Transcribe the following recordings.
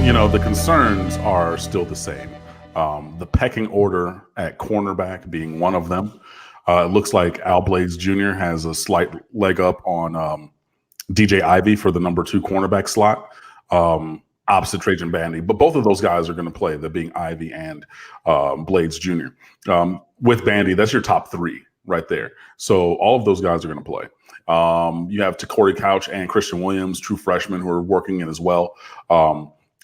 The concerns are still the same. The pecking order at cornerback being one of them. It looks like Al Blades Jr. has a slight leg up on DJ Ivy for the number 2 cornerback slot, opposite Trajan Bandy. But both of those guys are going to play, that being Ivy and Blades Jr. With Bandy, that's your top 3 right there. So all of those guys are going to play. You have Corey Couch and Christian Williams, true freshmen, who are working in as well.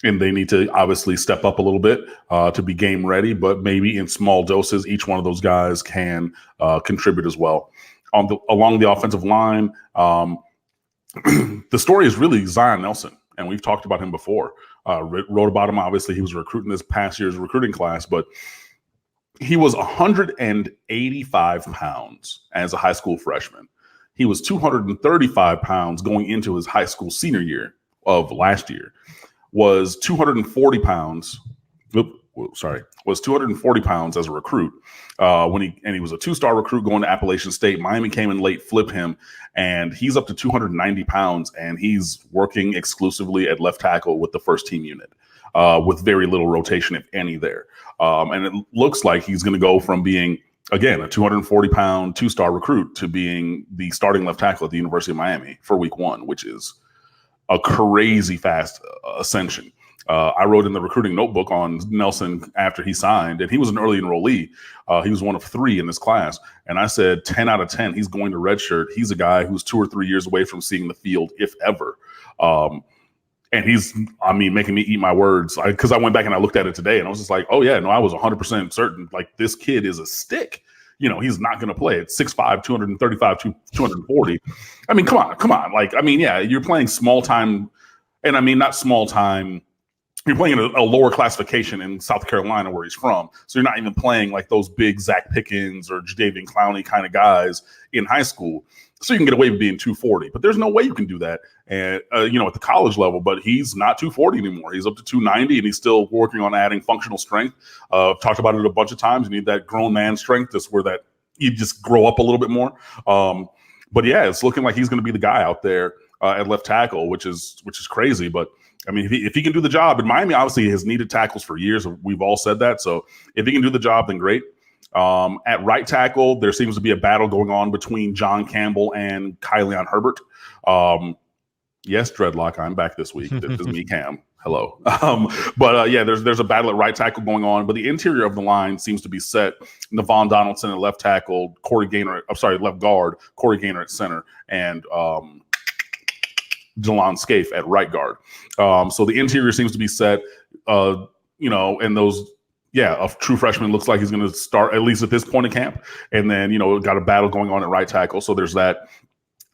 And they need to obviously step up a little bit to be game ready, but maybe in small doses, each one of those guys can contribute as well. Along the offensive line, the story is really Zion Nelson, and we've talked about him before. Wrote about him. Obviously, he was recruiting this past year's recruiting class, but he was 185 pounds as a high school freshman. He was 235 pounds going into his high school senior year of last year. Was 240 pounds. Was 240 pounds as a recruit when he was a 2-star recruit going to Appalachian State. Miami came in late, flipped him, and he's up to 290 pounds, and he's working exclusively at left tackle with the first team unit with very little rotation, if any, there. And it looks like he's going to go from being, again, a 240-pound 2-star recruit to being the starting left tackle at the University of Miami for week 1, which is a crazy fast ascension. I wrote in the recruiting notebook on Nelson after he signed, and he was an early enrollee. He was one of 3 in this class. And I said 10 out of 10, he's going to redshirt. He's a guy who's 2 or 3 years away from seeing the field, if ever. And he's, making me eat my words, because I went back and I looked at it today and I was just like, oh yeah, no, I was 100% certain. Like, this kid is a stick. He's not going to play at 6'5", 235, 240. Come on. Like, yeah, you're playing small time, and not small time. You're playing a lower classification in South Carolina, where he's from. So you're not even playing like those big Zach Pickens or Jadeveon Clowney kind of guys in high school. So you can get away with being 240, but there's no way you can do that at the college level. But he's not 240 anymore. He's up to 290, and he's still working on adding functional strength. I've talked about it a bunch of times. You need that grown man strength. That's where that you just grow up a little bit more. But yeah, it's looking like he's going to be the guy out there at left tackle, which is crazy. But if he can do the job, and Miami obviously has needed tackles for years. We've all said that. So if he can do the job, then great. At right tackle, there seems to be a battle going on between John Campbell and Kylian Herbert. Yes, Dreadlock, I'm back this week. This is me, Cam. Hello. There's a battle at right tackle going on, but the interior of the line seems to be set. Navon Donaldson at left tackle, left guard, Corey Gaynor at center, and Jelon Scaife at right guard. So the interior seems to be set, and those, a true freshman looks like he's going to start at least at this point in camp. And then, got a battle going on at right tackle. So there's that.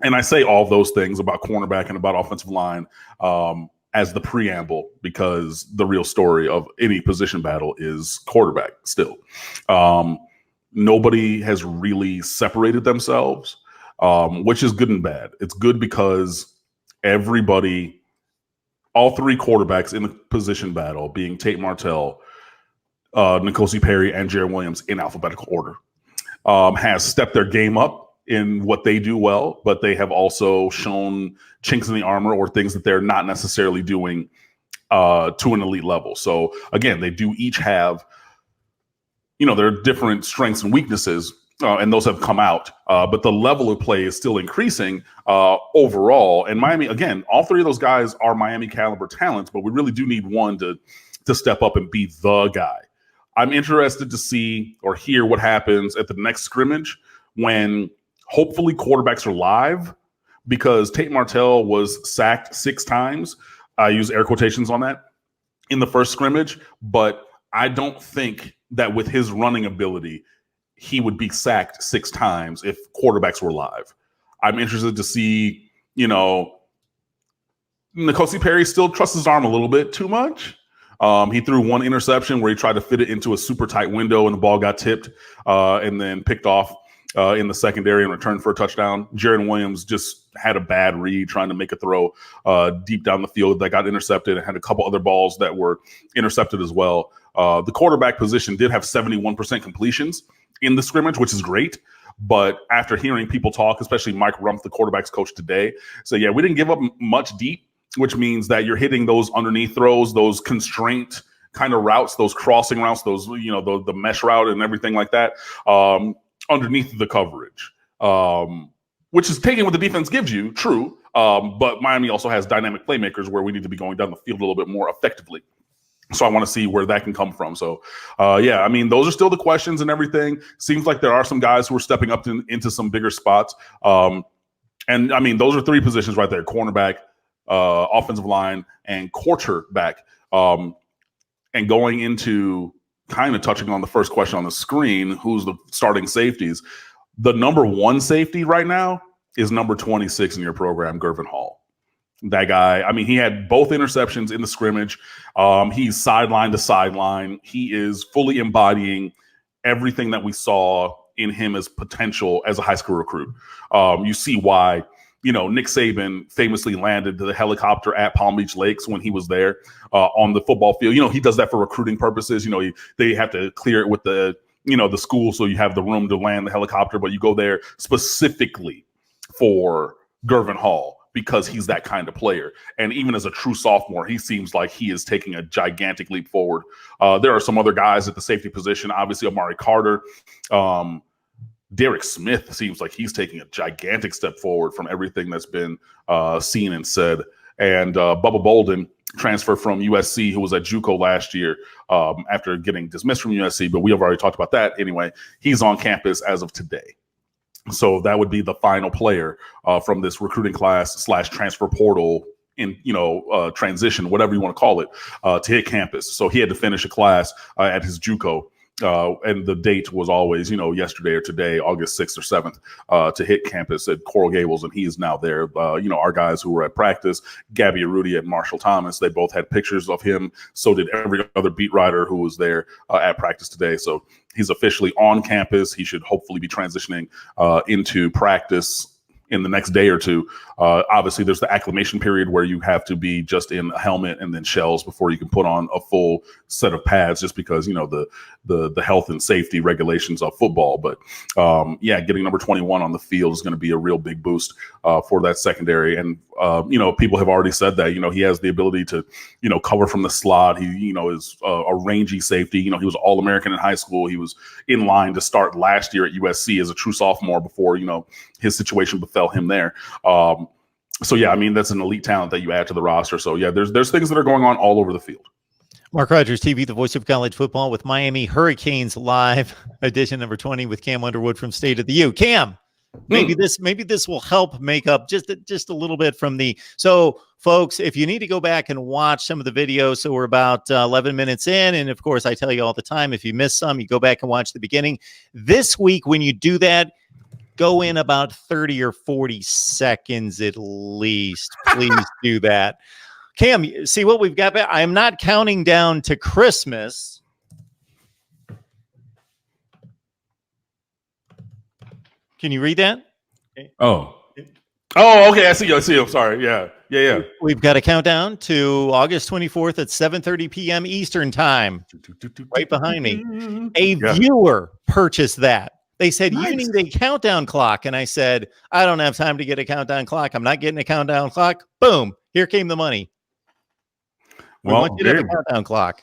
And I say all those things about cornerback and about offensive line as the preamble, because the real story of any position battle is quarterback still. Nobody has really separated themselves, which is good and bad. It's good because everybody, all 3 quarterbacks in the position battle, being Tate Martell, N'Kosi Perry, and Jared Williams in alphabetical order, has stepped their game up in what they do well, but they have also shown chinks in the armor or things that they're not necessarily doing to an elite level. So again, they do each have, their different strengths and weaknesses, and those have come out. But the level of play is still increasing overall. And Miami, again, all 3 of those guys are Miami caliber talents, but we really do need one to step up and be the guy. I'm interested to see or hear what happens at the next scrimmage when hopefully quarterbacks are live, because Tate Martell was sacked 6 times. I use air quotations on that in the first scrimmage, but I don't think that with his running ability, he would be sacked 6 times if quarterbacks were live. I'm interested to see, N'Kosi Perry still trusts his arm a little bit too much. He threw 1 interception where he tried to fit it into a super tight window and the ball got tipped and then picked off in the secondary and returned for a touchdown. Jared Williams just had a bad read trying to make a throw deep down the field that got intercepted, and had a couple other balls that were intercepted as well. The quarterback position did have 71% completions in the scrimmage, which is great. But after hearing people talk, especially Mike Rumph, the quarterback's coach today, say, we didn't give up much deep. which means that you're hitting those underneath throws, those constraint kind of routes, those crossing routes, those, the mesh route and everything like that, underneath the coverage, which is taking what the defense gives you, true. But Miami also has dynamic playmakers where we need to be going down the field a little bit more effectively. So I want to see where that can come from. So, yeah, I mean, those are still the questions and everything. Seems like there are some guys who are stepping up into some bigger spots. And, I mean, those are three positions right there: cornerback, offensive line, and quarterback. And going into kind of touching on the first question on the screen, who's the starting safeties? The number one safety right now is number 26 in your program, Gervin Hall. That guy, I mean, he had both interceptions in the scrimmage. He's sideline to sideline. He is fully embodying everything that we saw in him as potential as a high school recruit. You see why, Nick Saban famously landed the helicopter at Palm Beach Lakes when he was there on the football field. He does that for recruiting purposes. They have to clear it with the school, so you have the room to land the helicopter, but you go there specifically for Gervin Hall because he's that kind of player. And even as a true sophomore, he seems like he is taking a gigantic leap forward. There are some other guys at the safety position, obviously Amari Carter. Derek Smith seems like he's taking a gigantic step forward from everything that's been seen and said. And Bubba Bolden, transfer from USC, who was at JUCO last year after getting dismissed from USC, but we have already talked about that anyway. He's on campus as of today. So that would be the final player from this recruiting class / transfer portal in transition, whatever you want to call it, to hit campus. So he had to finish a class at his JUCO. And the date was always, yesterday or today, August 6th or 7th, to hit campus at Coral Gables. And he is now there. Our guys who were at practice, Gabby Arruti and Marshall Thomas, they both had pictures of him. So did every other beat writer who was there at practice today. So he's officially on campus. He should hopefully be transitioning into practice in the next day or two. Obviously, there's the acclimation period where you have to be just in a helmet and then shells before you can put on a full set of pads, just because, the health and safety regulations of football. But getting number 21 on the field is going to be a real big boost for that secondary. And, people have already said that, he has the ability to, cover from the slot. He, is a rangy safety. He was All-American in high school. He was in line to start last year at USC as a true sophomore before, his situation befell him there. So, yeah, I mean, that's an elite talent that you add to the roster. So, yeah, there's things that are going on all over the field. Mark Rogers TV, the voice of college football, with Miami Hurricanes live, edition number 20 with Cam Underwood from State of the U. Cam, maybe this will help make up just a little bit from the. So, folks, if you need to go back and watch some of the videos, so we're about 11 minutes in, and of course, I tell you all the time, if you miss some, you go back and watch the beginning. This week, when you do that, go in about 30 or 40 seconds at least. Please do that. Cam, see what we've got? I am not counting down to Christmas. Can you read that? Okay. Oh, okay. I see you. I'm sorry. Yeah. We've got a countdown to August 24th at 7:30 p.m. Eastern time. Right behind me. A viewer purchased that. They said, nice. You need a countdown clock. And I said, I don't have time to get a countdown clock. I'm not getting a countdown clock. Boom. Here came the money. We want you to have a countdown clock.